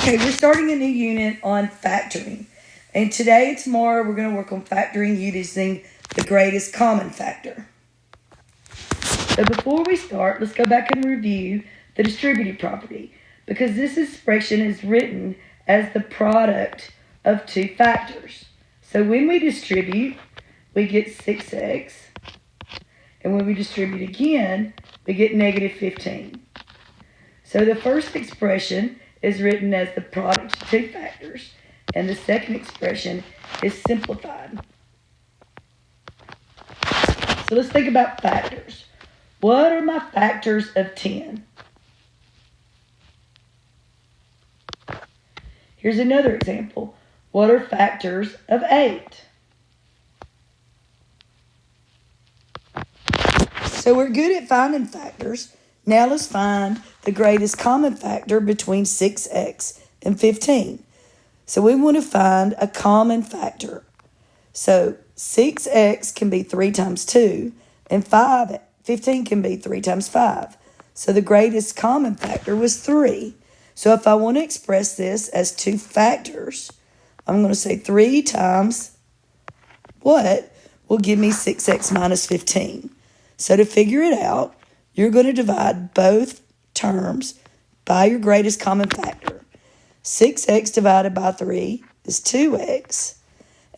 Okay, we're starting a new unit on factoring. And today and tomorrow we're going to work on factoring using the greatest common factor. So before we start, let's go back and review the distributive property, because this expression is written as the product of two factors. So when we distribute, we get 6x, and when we distribute again, we get negative 15. So the first expression is written as the product of two factors, and the second expression is simplified. So let's think about factors. What are my factors of 10? Here's another example. What are factors of 8? So we're good at finding factors. Now let's find the greatest common factor between 6x and 15. So we want to find a common factor. So 6x can be 3 times 2, and 15 can be 3 times 5. So the greatest common factor was 3. So if I want to express this as two factors, I'm going to say 3 times what will give me 6x minus 15. So to figure it out, you're going to divide both terms by your greatest common factor. 6x divided by 3 is 2x,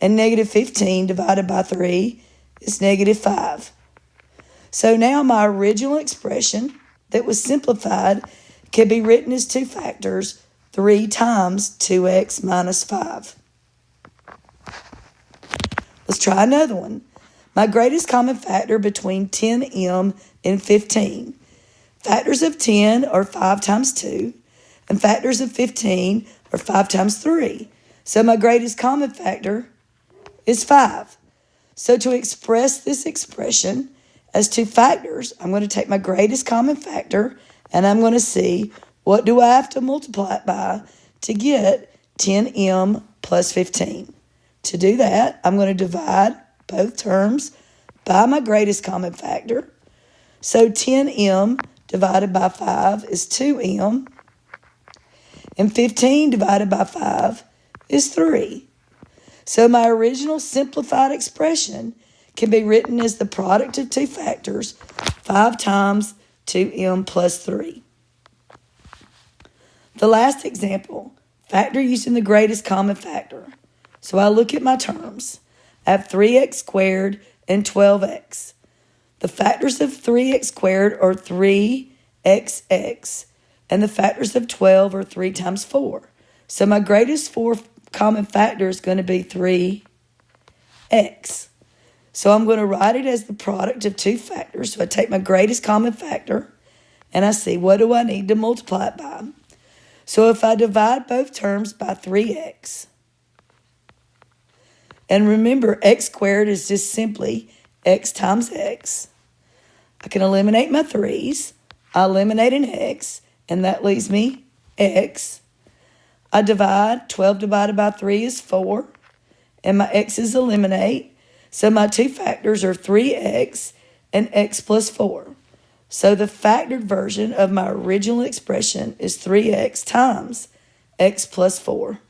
and negative 15 divided by 3 is negative 5. So now my original expression that was simplified can be written as two factors, 3 times 2x minus 5. Let's try another one. My greatest common factor between 10m and 15. Factors of 10 are 5 times 2, and factors of 15 are 5 times 3. So my greatest common factor is 5. So to express this expression as two factors, I'm going to take my greatest common factor, and I'm going to see what do I have to multiply it by to get 10m plus 15. To do that, I'm going to divide both terms by my greatest common factor. So 10m divided by 5 is 2m, and 15 divided by 5 is 3. So my original simplified expression can be written as the product of two factors, 5 times 2m plus 3. The last example, factor using the greatest common factor. So I look at my terms. I have 3x squared and 12x. The factors of 3x squared are 3xx, and the factors of 12 are 3 times 4. So my greatest common factor is going to be 3x. So I'm going to write it as the product of two factors. So I take my greatest common factor, and I see what do I need to multiply it by. So if I divide both terms by 3x, and remember, x squared is just simply x times x. I can eliminate my 3's. I eliminate an x, and that leaves me x. I divide. 12 divided by 3 is 4, and my x's eliminate. So my two factors are 3x and x plus 4. So the factored version of my original expression is 3x times x plus 4.